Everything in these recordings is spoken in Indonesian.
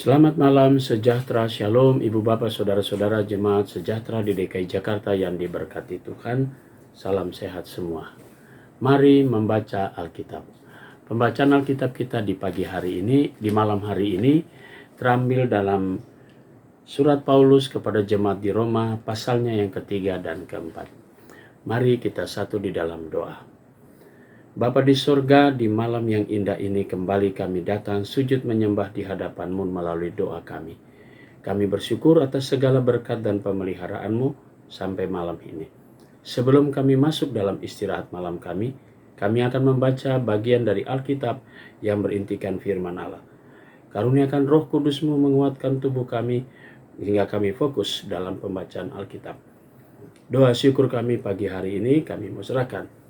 Selamat malam, sejahtera, shalom, ibu bapak, saudara-saudara jemaat sejahtera di DKI Jakarta yang diberkati Tuhan. Salam sehat semua. Mari membaca Alkitab. Pembacaan Alkitab kita di pagi hari ini, di malam hari ini, terambil dalam surat Paulus kepada jemaat di Roma, pasalnya yang ketiga dan keempat. Mari kita satu di dalam doa. Bapa di sorga, di malam yang indah ini kembali kami datang sujud menyembah di hadapan-Mu melalui doa kami. Kami bersyukur atas segala berkat dan pemeliharaan-Mu sampai malam ini. Sebelum kami masuk dalam istirahat malam kami akan membaca bagian dari Alkitab yang berintikan firman Allah. Karuniakan Roh Kudus-Mu menguatkan tubuh kami hingga kami fokus dalam pembacaan Alkitab. Doa syukur kami pagi hari ini kami mau serahkan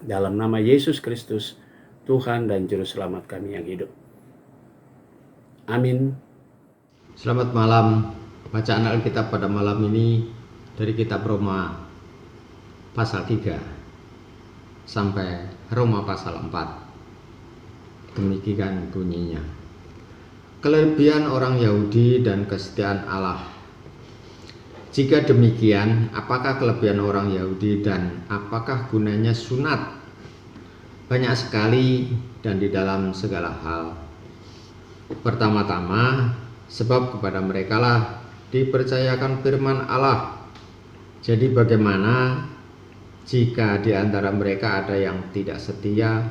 dalam nama Yesus Kristus, Tuhan dan Juru Selamat kami yang hidup. Amin. Selamat malam. Bacaan Alkitab pada malam ini dari kitab Roma pasal 3 sampai Roma pasal 4. Demikian bunyinya. Kelebihan orang Yahudi dan kesetiaan Allah. Jika demikian, apakah kelebihan orang Yahudi dan apakah gunanya sunat? Banyak sekali dan di dalam segala hal. Pertama-tama, sebab kepada merekalah dipercayakan firman Allah. Jadi bagaimana jika di antara mereka ada yang tidak setia?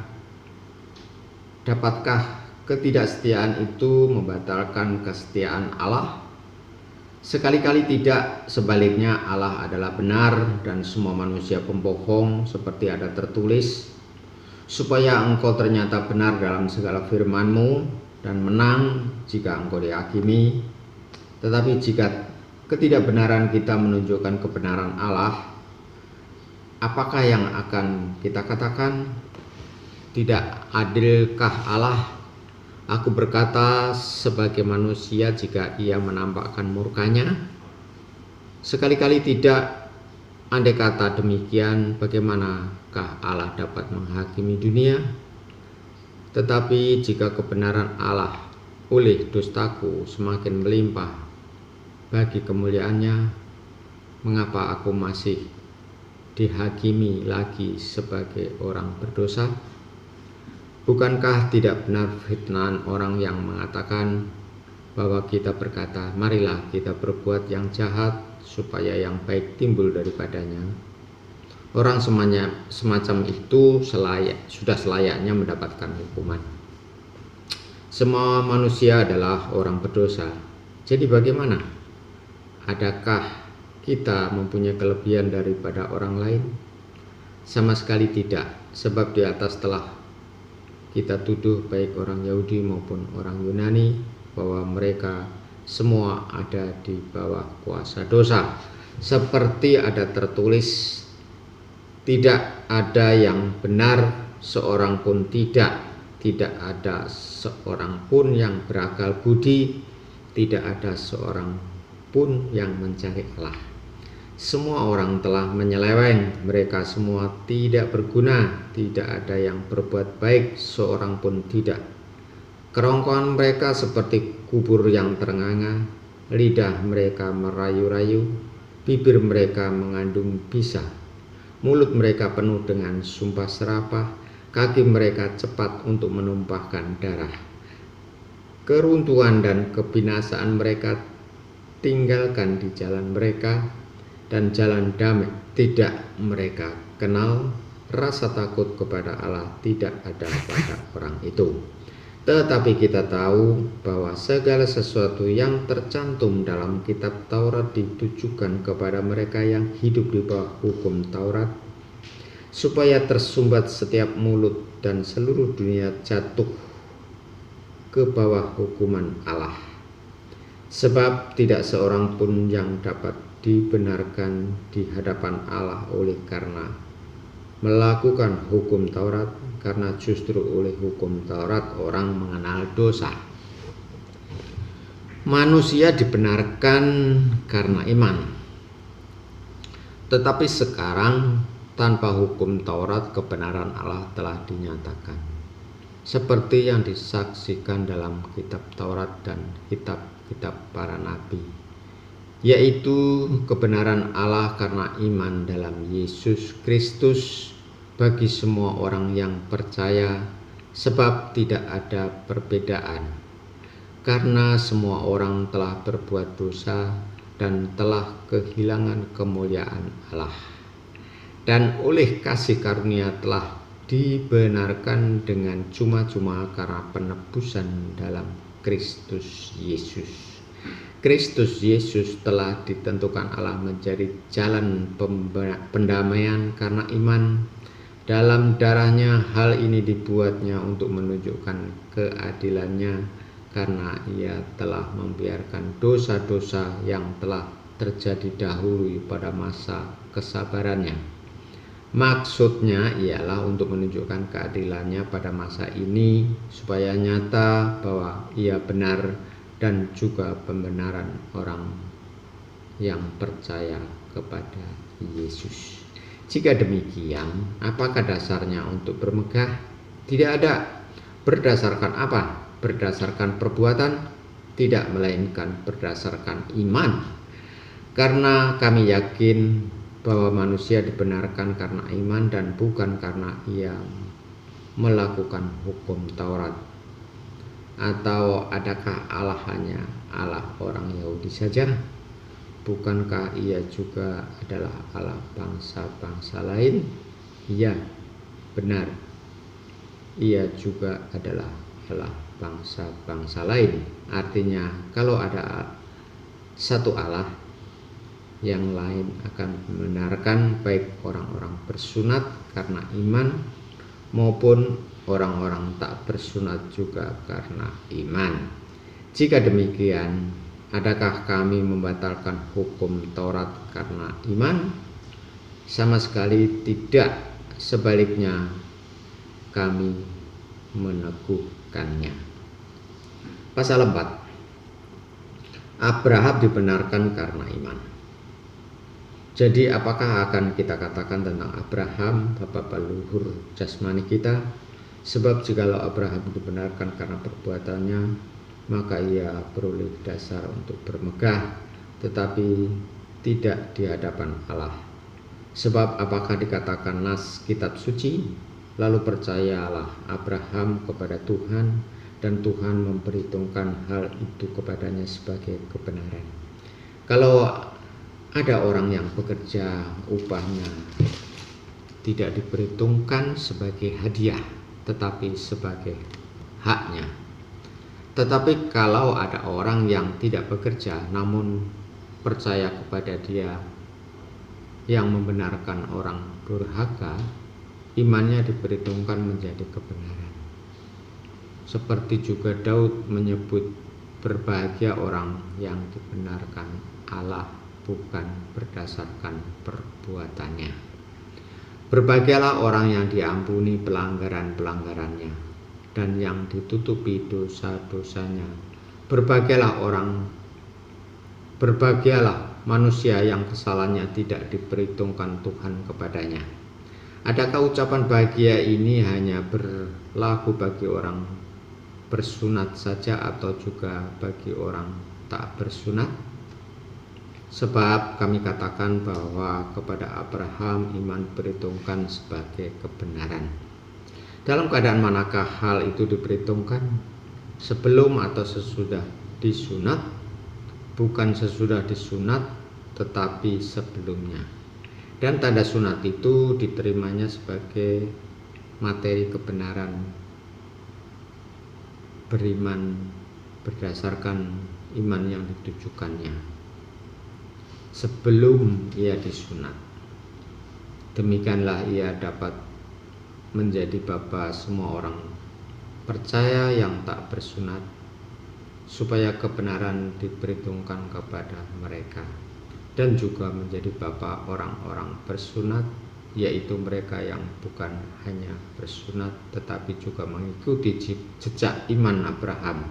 Dapatkah ketidaksetiaan itu membatalkan kesetiaan Allah? Sekali-kali tidak, sebaliknya Allah adalah benar dan semua manusia pembohong seperti ada tertulis, supaya engkau ternyata benar dalam segala firman-Mu dan menang jika engkau dihakimi. Tetapi jika ketidakbenaran kita menunjukkan kebenaran Allah, apakah yang akan kita katakan? Tidak adilkah Allah? Aku berkata sebagai manusia jika ia menampakkan murkanya? Sekali-kali tidak. Andai kata demikian, bagaimanakah Allah dapat menghakimi dunia? Tetapi jika kebenaran Allah oleh dustaku semakin melimpah bagi kemuliaannya, mengapa aku masih dihakimi lagi sebagai orang berdosa? Bukankah tidak benar fitnahan orang yang mengatakan bahwa kita berkata, marilah kita berbuat yang jahat supaya yang baik timbul daripadanya? Orang semacam itu sudah selayaknya mendapatkan hukuman. Semua manusia adalah orang berdosa. Jadi bagaimana? Adakah kita mempunyai kelebihan daripada orang lain? Sama sekali tidak, sebab di atas telah kita tuduh baik orang Yahudi maupun orang Yunani bahwa mereka semua ada di bawah kuasa dosa. Seperti ada tertulis, tidak ada yang benar seorang pun tidak ada seorang pun yang berakal budi, tidak ada seorang pun yang mencari Allah. Semua orang telah menyeleweng, mereka semua tidak berguna, tidak ada yang berbuat baik, seorang pun tidak. Kerongkongan mereka seperti kubur yang ternganga, lidah mereka merayu-rayu, bibir mereka mengandung bisa, mulut mereka penuh dengan sumpah serapah, kaki mereka cepat untuk menumpahkan darah. Keruntuhan dan kebinasaan mereka tinggalkan di jalan mereka, dan jalan damai tidak mereka kenal. Rasa takut kepada Allah tidak ada pada orang itu. Tetapi kita tahu bahwa segala sesuatu yang tercantum dalam kitab Taurat ditujukan kepada mereka yang hidup di bawah hukum Taurat, supaya tersumbat setiap mulut dan seluruh dunia jatuh ke bawah hukuman Allah. Sebab tidak seorang pun yang dapat dibenarkan di hadapan Allah oleh karena melakukan hukum Taurat, karena justru oleh hukum Taurat orang mengenal dosa. Manusia dibenarkan karena iman. Tetapi sekarang tanpa hukum Taurat kebenaran Allah telah dinyatakan, seperti yang disaksikan dalam kitab Taurat dan kitab-kitab para nabi, yaitu kebenaran Allah karena iman dalam Yesus Kristus bagi semua orang yang percaya, sebab tidak ada perbedaan, karena semua orang telah berbuat dosa dan telah kehilangan kemuliaan Allah, dan oleh kasih karunia telah dibenarkan dengan cuma-cuma karena penebusan dalam Kristus Yesus. Kristus Yesus telah ditentukan Allah menjadi jalan pendamaian karena iman dalam darahnya. Hal ini dibuatnya untuk menunjukkan keadilannya karena ia telah membiarkan dosa-dosa yang telah terjadi dahulu pada masa kesabarannya. Maksudnya ialah untuk menunjukkan keadilannya pada masa ini supaya nyata bahwa ia benar dan juga pembenaran orang yang percaya kepada Yesus. Jika demikian, apakah dasarnya untuk bermegah? Tidak ada. Berdasarkan apa? Berdasarkan perbuatan? Tidak, melainkan berdasarkan iman. Karena kami yakin bahwa manusia dibenarkan karena iman dan bukan karena ia melakukan hukum Taurat. Atau adakah Allah hanya Allah orang Yahudi saja? Bukankah ia juga adalah Allah bangsa-bangsa lain? Iya, benar. Ia juga adalah Allah bangsa-bangsa lain. Artinya, kalau ada satu Allah, yang lain akan membenarkan baik orang-orang bersunat karena iman maupun orang-orang tak bersunat juga karena iman. Jika demikian, adakah kami membatalkan hukum Taurat karena iman? Sama sekali tidak. Sebaliknya, kami meneguhkannya. Pasal 4. Abraham dibenarkan karena iman. Jadi apakah akan kita katakan tentang Abraham, bapak leluhur jasmani kita? Sebab jikalau Abraham dibenarkan karena perbuatannya, maka ia beroleh dasar untuk bermegah, tetapi tidak di hadapan Allah. Sebab apakah dikatakan nas kitab suci, lalu percayalah Abraham kepada Tuhan, dan Tuhan memperhitungkan hal itu kepadanya sebagai kebenaran. Kalau ada orang yang bekerja, upahnya tidak diperhitungkan sebagai hadiah, tetapi sebagai haknya. Tetapi kalau ada orang yang tidak bekerja namun percaya kepada Dia yang membenarkan orang durhaka, imannya diperhitungkan menjadi kebenaran. Seperti juga Daud menyebut, berbahagia orang yang dibenarkan Allah bukan berdasarkan perbuatannya. Berbahagialah orang yang diampuni pelanggaran-pelanggarannya dan yang ditutupi dosa-dosanya. Berbahagialah manusia yang kesalahannya tidak diperhitungkan Tuhan kepadanya. Adakah ucapan bahagia ini hanya berlaku bagi orang bersunat saja atau juga bagi orang tak bersunat? Sebab kami katakan bahwa kepada Abraham iman diperhitungkan sebagai kebenaran. Dalam keadaan manakah hal itu diperhitungkan? Sebelum atau sesudah disunat? Bukan sesudah disunat, tetapi sebelumnya. Dan tanda sunat itu diterimanya sebagai materi kebenaran beriman berdasarkan iman yang ditujukannya sebelum ia disunat. Demikianlah ia dapat menjadi bapa semua orang percaya yang tak bersunat, supaya kebenaran diperhitungkan kepada mereka, dan juga menjadi bapa orang-orang bersunat, yaitu mereka yang bukan hanya bersunat tetapi juga mengikuti jejak iman Abraham,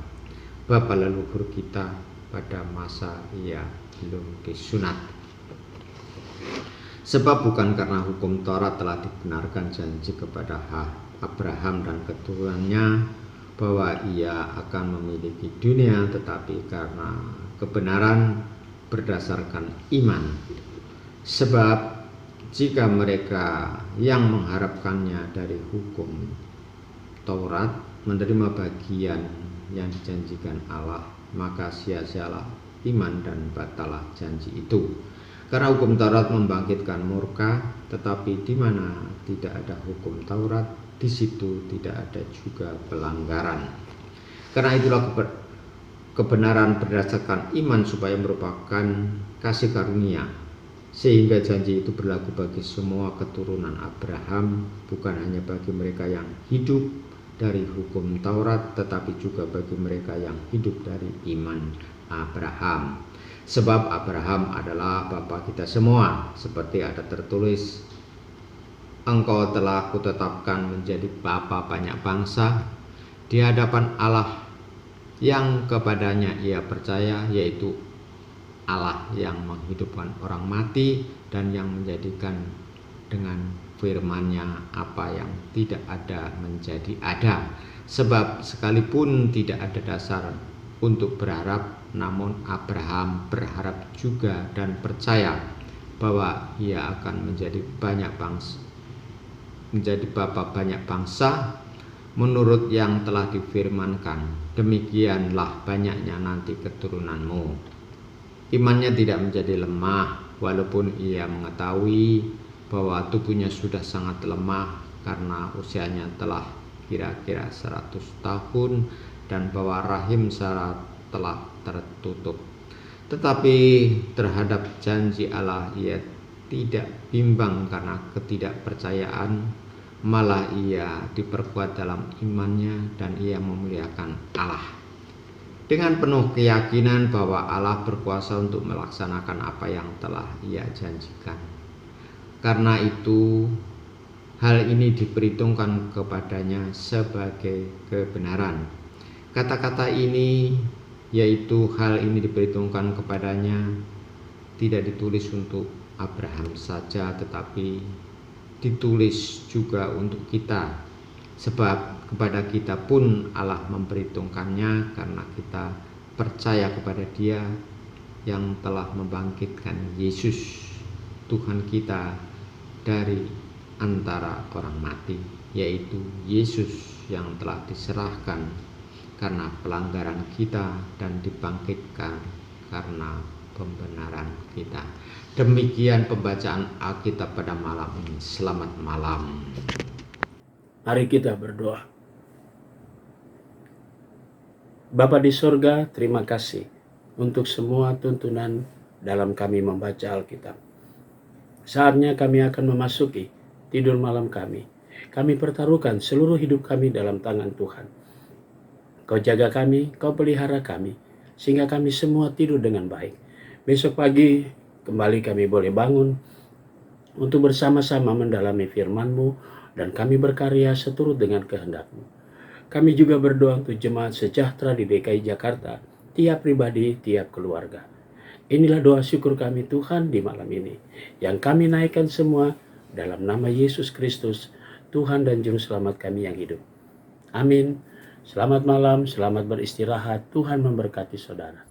bapa leluhur kita pada masa ia belum disunat. Sebab bukan karena hukum Taurat telah dibenarkan janji kepada Abraham dan keturunannya bahwa ia akan memiliki dunia, tetapi karena kebenaran berdasarkan iman. Sebab jika mereka yang mengharapkannya dari hukum Taurat menerima bagian yang dijanjikan Allah, maka sia-sialah iman dan batalah janji itu. Karena hukum Taurat membangkitkan murka, tetapi di mana tidak ada hukum Taurat, di situ tidak ada juga pelanggaran. Karena itulah kebenaran berdasarkan iman supaya merupakan kasih karunia, sehingga janji itu berlaku bagi semua keturunan Abraham, bukan hanya bagi mereka yang hidup dari hukum Taurat, tetapi juga bagi mereka yang hidup dari iman Abraham. Sebab Abraham adalah bapa kita semua, seperti ada tertulis, engkau telah kutetapkan menjadi bapa banyak bangsa di hadapan Allah yang kepadanya ia percaya, yaitu Allah yang menghidupkan orang mati dan yang menjadikan dengan firman-Nya apa yang tidak ada menjadi ada. Sebab sekalipun tidak ada dasar untuk berharap, namun Abraham berharap juga dan percaya bahwa ia akan menjadi bapa banyak bangsa menurut yang telah difirmankan, demikianlah banyaknya nanti keturunanmu. Imannya tidak menjadi lemah, walaupun ia mengetahui bahwa tubuhnya sudah sangat lemah karena usianya telah kira-kira 100 tahun dan bahwa rahim Sarah telah tertutup. Tetapi terhadap janji Allah ia tidak bimbang karena ketidakpercayaan, malah ia diperkuat dalam imannya dan ia memuliakan Allah dengan penuh keyakinan bahwa Allah berkuasa untuk melaksanakan apa yang telah ia janjikan. Karena itu hal ini diperhitungkan kepadanya sebagai kebenaran. Kata-kata ini, yaitu hal ini diperhitungkan kepadanya, tidak ditulis untuk Abraham saja, tetapi ditulis juga untuk kita. Sebab kepada kita pun Allah memperhitungkannya karena kita percaya kepada Dia yang telah membangkitkan Yesus Tuhan kita dari antara orang mati, yaitu Yesus yang telah diserahkan karena pelanggaran kita dan dibangkitkan karena pembenaran kita. Demikian pembacaan Alkitab pada malam ini. Selamat malam. Mari kita berdoa. Bapa di sorga, terima kasih untuk semua tuntunan dalam kami membaca Alkitab. Saatnya kami akan memasuki tidur malam kami. Kami pertaruhkan seluruh hidup kami dalam tangan Tuhan. Kau jaga kami, Kau pelihara kami, sehingga kami semua tidur dengan baik. Besok pagi kembali kami boleh bangun untuk bersama-sama mendalami firman-Mu, dan kami berkarya seturut dengan kehendak-Mu. Kami juga berdoa untuk jemaat sejahtera di DKI Jakarta, tiap pribadi, tiap keluarga. Inilah doa syukur kami Tuhan di malam ini, yang kami naikkan semua dalam nama Yesus Kristus, Tuhan dan Juru Selamat kami yang hidup. Amin. Selamat malam, selamat beristirahat. Tuhan memberkati saudara.